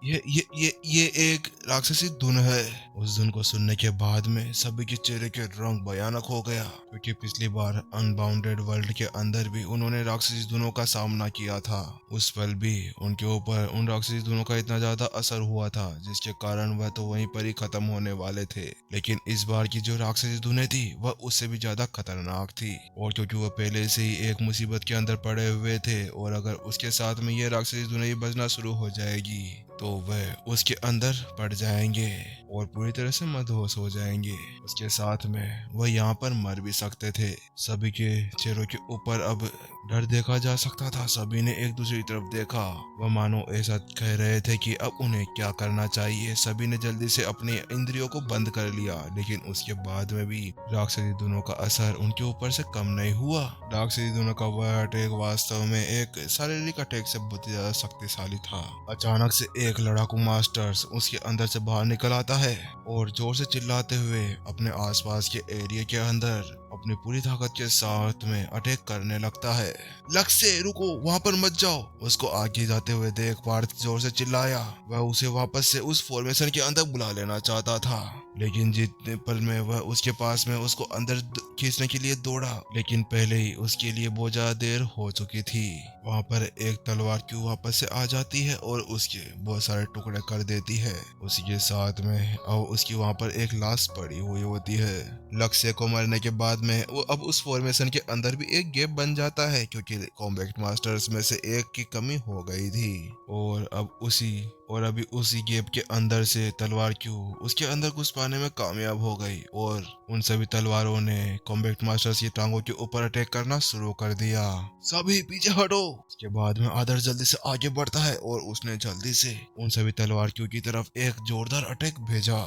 ये एक राक्षसी धुन है। उस धुन को सुनने के बाद में सभी के चेहरे के रंग भयानक हो गया, क्योंकि पिछली बार अनबाउंडेड वर्ल्ड के अंदर भी उन्होंने राक्षसी धुनों का सामना किया था। उस पल भी उनके ऊपर उन राक्षसी धुनों का इतना ज्यादा असर हुआ था, जिसके कारण वह तो वहीं पर ही खत्म होने वाले थे। लेकिन इस बार की जो राक्षसी धुनें थी वह उससे भी ज्यादा खतरनाक थी, और क्योंकि वह पहले से ही एक मुसीबत के अंदर पड़े हुए थे, और अगर उसके साथ में ये राक्षसी धुनें ही बजना शुरू हो जाएगी तो वह उसके अंदर पड़ जाएंगे और पूरी तरह से मदहोश हो जाएंगे। उसके साथ में वह यहाँ पर मर भी सकते थे। सभी के चेहरों के ऊपर अब डर देखा जा सकता था। सभी ने एक दूसरे की तरफ देखा, वह मानो ऐसा कह रहे थे कि अब उन्हें क्या करना चाहिए। सभी ने जल्दी से अपनी इंद्रियों को बंद कर लिया, लेकिन उसके बाद में भी राक्षसी धुनों का असर उनके ऊपर से कम नहीं हुआ। राक्षसी धुनों का वह अटैक वास्तव में एक शारीरिक अटैक से बहुत ज्यादा शक्तिशाली था। अचानक से एक लड़ाकू मास्टर्स उसके अंदर से बाहर निकल आता है और जोर से चिल्लाते हुए अपने आसपास के एरिया के अंदर अपनी पूरी ताकत के साथ में अटैक करने लगता है। लक्ष्य रुको, वहां पर मत जाओ। उसको आगे जाते हुए देख पार्थ जोर से चिल्लाया। वह उसे वापस से उस फॉर्मेशन के अंदर बुला लेना चाहता था, लेकिन जितने पल में वह उसके पास में उसको अंदर खींचने के लिए दौड़ा, लेकिन पहले ही उसके लिए बहुत ज्यादा देर हो चुकी थी। वहां पर एक तलवार क्यों वापस से आ जाती है और उसके बहुत सारे टुकड़े कर देती है। उसी के साथ में अब उसकी वहां पर एक लाश पड़ी हुई होती है। लक्ष्य को मरने के बाद में वो अब उस फॉर्मेशन के अंदर भी एक गैप बन जाता है, क्योंकि कॉम्बैट मास्टर्स में से एक की कमी हो गई थी, और अभी उसी गैप के अंदर से तलवार क्यों उसके अंदर घुस पाने में कामयाब हो गई, और उन सभी तलवारों ने कॉम्बैट मास्टर्स की टांगों के ऊपर अटैक करना शुरू कर दिया। सभी पीछे हटो। उसके बाद में आदर्श जल्दी से आगे बढ़ता है और उसने जल्दी से उन सभी तलवार क्यों की तरफ एक जोरदार अटैक भेजा।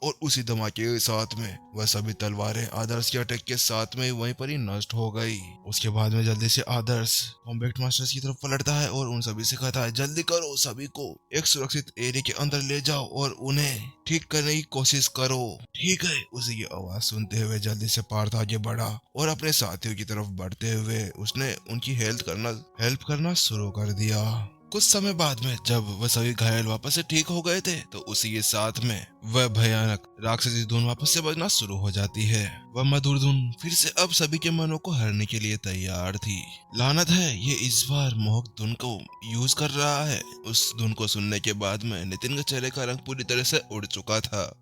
और उसी धमाके के साथ में वह सभी तलवारें आदर्श के अटैक के साथ में वहीं पर ही नष्ट हो गई। उसके बाद में जल्दी से आदर्श कॉम्बैट मास्टर्स की तरफ पलटता है और उन सभी से कहता है, जल्दी करो, सभी को एक सुरक्षित एरिया के अंदर ले जाओ और उन्हें ठीक करने की कोशिश करो। ठीक है। उसी की आवाज सुनते हुए जल्दी से पार्थ आगे बढ़ा और अपने साथियों की तरफ बढ़ते हुए उसने उनकी हेल्प करना शुरू कर दिया। कुछ समय बाद में जब वह सभी घायल वापस से ठीक हो गए थे, तो उसी के साथ में वह भयानक राक्षसी धुन वापस से बजना शुरू हो जाती है। वह मधुर धुन फिर से अब सभी के मनों को हरने के लिए तैयार थी। लानत है, ये इस बार मोहक धुन को यूज कर रहा है। उस धुन को सुनने के बाद में नितिन के चेहरे का रंग पूरी तरह से उड़ चुका था।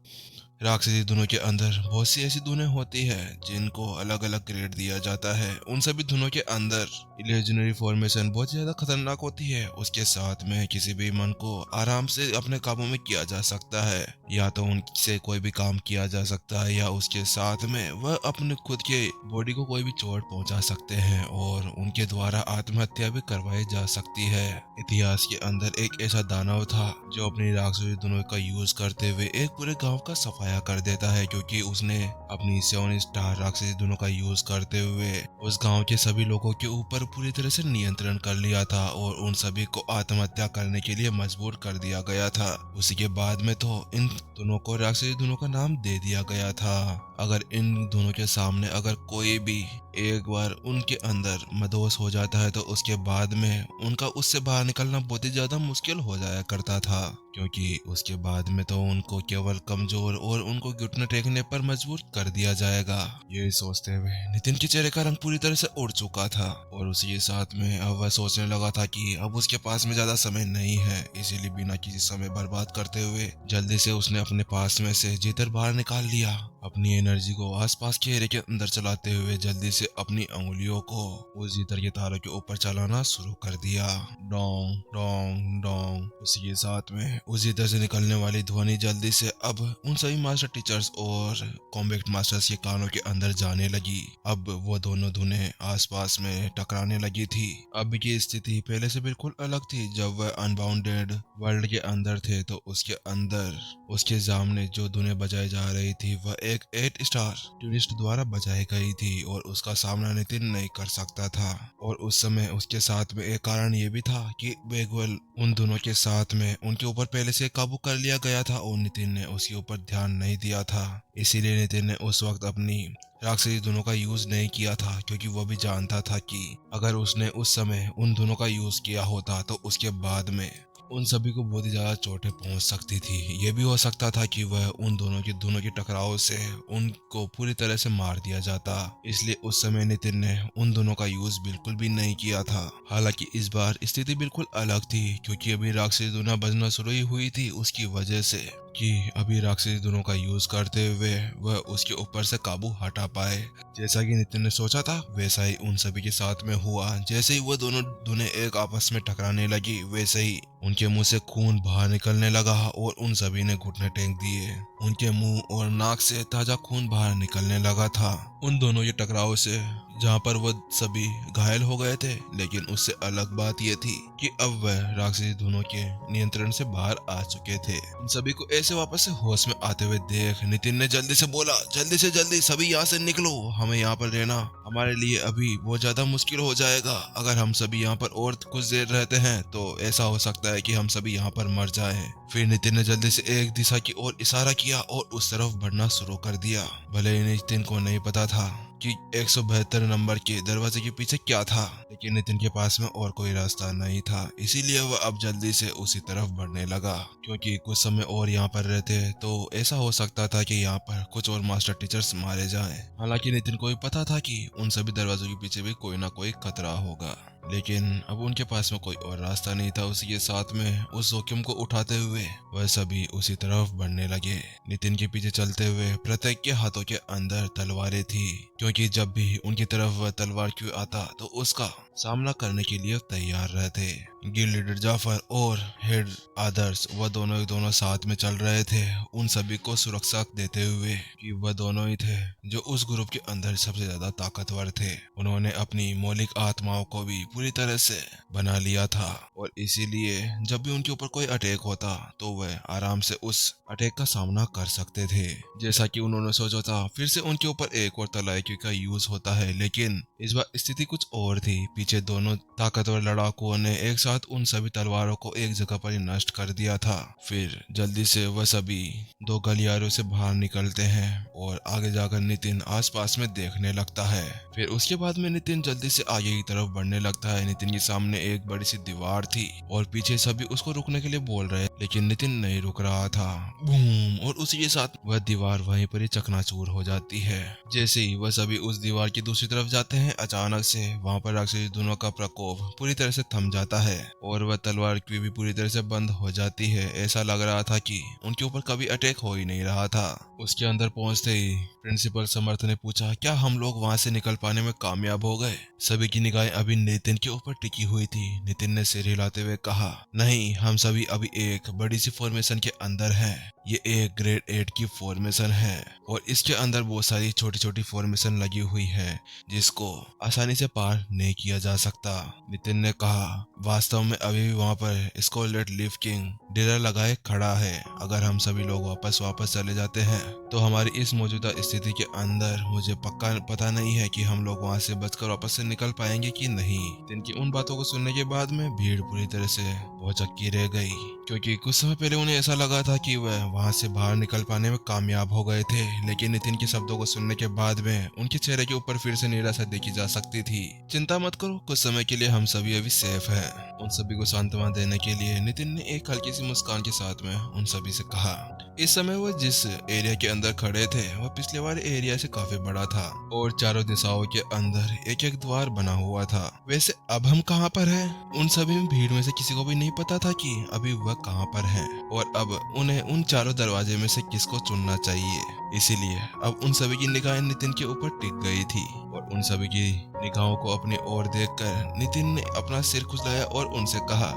राक्षसी धुनों के अंदर बहुत सी ऐसी धुनें होती है जिनको अलग अलग ग्रेड दिया जाता है। उन सभी धुनों के अंदर इलेजनरी फॉर्मेशन बहुत ज्यादा खतरनाक होती है। उसके साथ में किसी भी मन को आराम से अपने काबू में किया जा सकता है, या तो उनसे कोई भी काम किया जा सकता है, या उसके साथ में वह अपने खुद के बॉडी को कोई भी चोट पहुंचा सकते हैं और उनके द्वारा आत्महत्या भी करवाई जा सकती है। इतिहास के अंदर एक ऐसा दानव था जो अपनी राक्षसी धुनों का यूज करते हुए एक पूरे गांव का सफाया कर देता है, क्योंकि उसने अपनी 7 स्टार राक्षसी धुनों का यूज करते हुए उस गांव के सभी लोगों के ऊपर पूरी तरह से नियंत्रण कर लिया था और उन सभी को आत्महत्या करने के लिए मजबूर कर दिया गया था। उसी के बाद में तो इन दोनों को राक्षसी धुनों का नाम दे दिया गया था। अगर इन दोनों के सामने अगर कोई भी एक बार उनके अंदर मदहोश हो जाता है, तो उसके बाद में उनका उससे बाहर निकलना बहुत ही ज्यादा मुश्किल हो जाया करता था, क्योंकि उसके बाद में तो उनको केवल कमजोर और उनको घुटने टेकने पर मजबूर कर दिया जाएगा। ये सोचते हुए नितिन के चेहरे का रंग पूरी तरह से उड़ चुका था, और उसी के साथ में अब वह सोचने लगा था कि अब उसके पास में ज्यादा समय नहीं है, इसीलिए बिना किसी समय बर्बाद करते हुए जल्दी से उसने अपने पास में से जीतर बाहर निकाल लिया। अपनी एनर्जी को आसपास के एरिया के अंदर चलाते हुए जल्दी से अपनी अंगुलियों को उस जीतर के तारों के ऊपर चलाना शुरू कर दिया। Dong Dong Dong. उसी के साथ में उस जीतर से निकलने वाली ध्वनि जल्दी से अब उन सभी मास्टर टीचर्स और कॉम्बैट मास्टर्स के कानों के अंदर जाने लगी। अब वो दोनों धुनें आसपास में टकराने लगी थी। अब की स्थिति पहले से बिल्कुल अलग थी। जब वह अनबाउंडेड वर्ल्ड के अंदर थे, तो उसके अंदर उसके सामने जो धुनें बजाई जा रही थी वह एक 8 स्टार टूरिस्ट द्वारा बजाई गई थी, और उसका सामना नितिन नहीं कर सकता था। और उस समय उसके साथ में एक कारण ये भी था कि बेगवेल उन दोनों के साथ में उनके ऊपर पहले से काबू कर लिया गया था और नितिन ने उसके ऊपर ध्यान नहीं दिया था। इसीलिए नितिन ने उस वक्त अपनी राक्षसी धुनों का यूज नहीं किया था, क्योंकि वो भी जानता था कि अगर उसने उस समय उन दोनों का यूज किया होता तो उसके बाद में उन सभी को बहुत ही ज्यादा चोटें पहुंच सकती थी। ये भी हो सकता था कि वह उन दोनों के टकराव से उनको पूरी तरह से मार दिया जाता, इसलिए उस समय नितिन ने उन दोनों का यूज बिल्कुल भी नहीं किया था। हालांकि इस बार स्थिति बिल्कुल अलग थी, क्योंकि अभी राक्षसी दुनिया बजना शुरू ही हुई थी उसकी वजह से कि अभी राक्षसी दोनों का यूज करते हुए वह उसके ऊपर से काबू हटा पाए। जैसा कि नितिन ने सोचा था वैसा ही उन सभी के साथ में हुआ। जैसे ही वह दोनों दुनिया एक आपस में टकराने लगी, वैसे ही उनके मुंह से खून बाहर निकलने लगा और उन सभी ने घुटने टेक दिए। उनके मुंह और नाक से ताजा खून बाहर निकलने लगा था उन दोनों के टकराव से, जहाँ पर वह सभी घायल हो गए थे। लेकिन उससे अलग बात यह थी कि अब वह राक्षसी दोनों के नियंत्रण से बाहर आ चुके थे। उन सभी को ऐसे वापस से होश में आते हुए देख नितिन ने जल्दी से बोला, जल्दी से जल्दी सभी यहाँ से निकलो, हमें यहाँ पर रहना हमारे लिए अभी बहुत ज्यादा मुश्किल हो जाएगा। अगर हम सभी यहाँ पर और कुछ देर रहते हैं तो ऐसा हो सकता है कि हम सभी यहाँ पर मर जाएं। फिर नितिन ने जल्दी से एक दिशा की ओर इशारा किया और उस तरफ बढ़ना शुरू कर दिया। भले ही नितिन को नहीं पता था कि 172 नंबर के दरवाजे के पीछे क्या था, लेकिन नितिन के पास में और कोई रास्ता नहीं था, इसीलिए वह अब जल्दी से उसी तरफ बढ़ने लगा। क्योंकि कुछ समय और यहाँ पर रहते तो ऐसा हो सकता था कि यहाँ पर कुछ और मास्टर टीचर्स मारे जाएं। हालांकि नितिन को भी पता था कि उन सभी दरवाजों के पीछे भी कोई ना कोई खतरा होगा, लेकिन अब उनके पास में कोई और रास्ता नहीं था। उसी के साथ में उस जोखिम को उठाते हुए वह सभी उसी तरफ बढ़ने लगे। नितिन के पीछे चलते हुए प्रत्येक के हाथों के अंदर तलवारें थी, क्योंकि जब भी उनकी तरफ वह तलवार क्यों आता तो उसका सामना करने के लिए तैयार रहते। गिल्ड लीडर जाफर और हेड आदर्श वह दोनों साथ में चल रहे थे, उन सभी को सुरक्षा देते हुए कि वह दोनों ही थे जो उस ग्रुप के अंदर सबसे ज्यादा ताकतवर थे। उन्होंने अपनी मौलिक आत्माओं को भी पूरी तरह से बना लिया था और इसीलिए जब भी उनके ऊपर कोई अटैक होता तो वह आराम से उस अटैक का सामना कर सकते थे। जैसा कि उन्होंने सोचा था फिर से उनके ऊपर एक और तलाइकी का यूज होता है, लेकिन इस बार स्थिति कुछ और थी। पीछे दोनों ताकतवर लड़ाकुओं ने एक साथ उन सभी तलवारों को एक जगह पर ही नष्ट कर दिया था। फिर जल्दी से वह सभी दो गलियारों से बाहर निकलते हैं और आगे जाकर नितिन आसपास में देखने लगता है। फिर उसके बाद में नितिन जल्दी से आगे की तरफ बढ़ने लगता है। नितिन के सामने एक बड़ी सी दीवार थी और पीछे सभी उसको रुकने के लिए बोल रहे, लेकिन नितिन नहीं रुक रहा था। बूम! और उसी के साथ वह दीवार वहीं पर ही चकनाचूर हो जाती है। जैसे ही वह सभी उस दीवार की दूसरी तरफ जाते हैं, अचानक से वहां पर राक्षसी दोनों का प्रकोप पूरी तरह से थम जाता है और वह तलवार की भी पूरी तरह से बंद हो जाती है। ऐसा लग रहा था कि उनके ऊपर कभी अटैक हो ही नहीं रहा था। उसके अंदर पहुंचते ही प्रिंसिपल समर्थ ने पूछा, क्या हम लोग वहां से निकल पाने में कामयाब हो गए? सभी की निगाहें अभी नितिन के ऊपर टिकी हुई थी। नितिन ने सिर हिलाते हुए कहा, नहीं, हम सभी अभी एक बड़ी सी फॉर्मेशन के अंदर हैं। ये एक ग्रेड 8 की फॉर्मेशन है और इसके अंदर बहुत सारी छोटी छोटी फॉर्मेशन लगी हुई है जिसको आसानी से पार नहीं किया जा सकता। नितिन ने कहा, वास्तव में अभी भी वहाँ पर स्कॉलेट लीफ किंग डेरा लगाए खड़ा है। अगर हम सभी लोग वापस चले जाते हैं तो हमारी इस मौजूदा स्थिति के अंदर मुझे पक्का पता नहीं है कि हम लोग वहाँ से बचकर वापस से निकल पाएंगे कि नहीं। नितिन की उन बातों को सुनने के बाद में भीड़ पूरी तरह से भौचक्की रह गई, क्योंकि कुछ समय पहले उन्हें ऐसा लगा था कि वह वहां से बाहर निकल पाने में कामयाब हो गए थे, लेकिन नितिन के शब्दों को सुनने के बाद में उनके चेहरे के ऊपर फिर से निराशा देखी जा सकती थी। चिंता मत करो, कुछ समय के लिए हम सभी अभी सेफ हैं। उन सभी को सांत्वना देने के लिए नितिन ने एक हल्की सी मुस्कान के साथ में उन सभी से कहा। इस समय वो जिस एरिया के अंदर खड़े थे वह पिछले वाले एरिया से काफी बड़ा था और चारों दिशाओं के अंदर एक एक द्वार बना हुआ था। वैसे अब हम कहाँ पर हैं? उन सभी में भीड़ में से किसी को भी नहीं पता था कि अभी वह कहाँ पर है और अब उन्हें उन चारों दरवाजे में से किसको चुनना चाहिए। इसीलिए अब उन सभी की निगाहें नितिन के ऊपर टिक गई थी और उन सभी की निगाहों को अपनी ओर देखकर नितिन ने अपना सिर खुजलाया और उनसे कहा,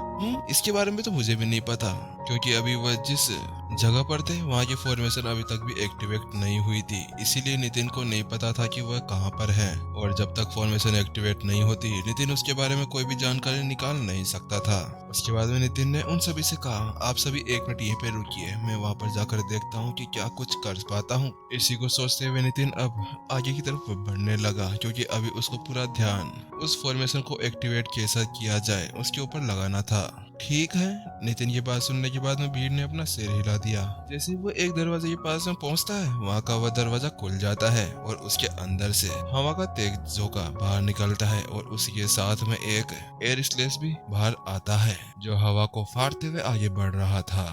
इसके बारे में तो मुझे भी नहीं पता, क्योंकि अभी वह जिस जगह पर थे वहाँ की फॉर्मेशन अभी तक भी एक्टिवेट नहीं हुई थी। इसीलिए नितिन को नहीं पता था कि वह कहाँ पर है और जब तक फॉर्मेशन एक्टिवेट नहीं होती नितिन उसके बारे में कोई भी जानकारी निकाल नहीं सकता था। उसके बाद में नितिन ने उन सभी से कहा, आप सभी एक मिनट यहीं पे रुकिए, मैं वहाँ पर जाकर देखता हूँ कि क्या कुछ कर पाता हूँ। इसी को सोचते हुए नितिन अब आगे की तरफ बढ़ने लगा, क्योंकि अभी उसको पूरा ध्यान उस फॉर्मेशन को एक्टिवेट कैसा किया जाए उसके ऊपर लगाना था। ठीक है, नितिन की बात सुनने के बाद में भीड़ ने अपना सिर हिला दिया। जैसे ही वो एक दरवाजे के पास में पहुंचता है, वहाँ का वह दरवाजा खुल जाता है और उसके अंदर से हवा का तेज झोंका बाहर निकलता है और उसके साथ में एक एयर स्लेस भी बाहर आता है जो हवा को फाड़ते हुए आगे बढ़ रहा था।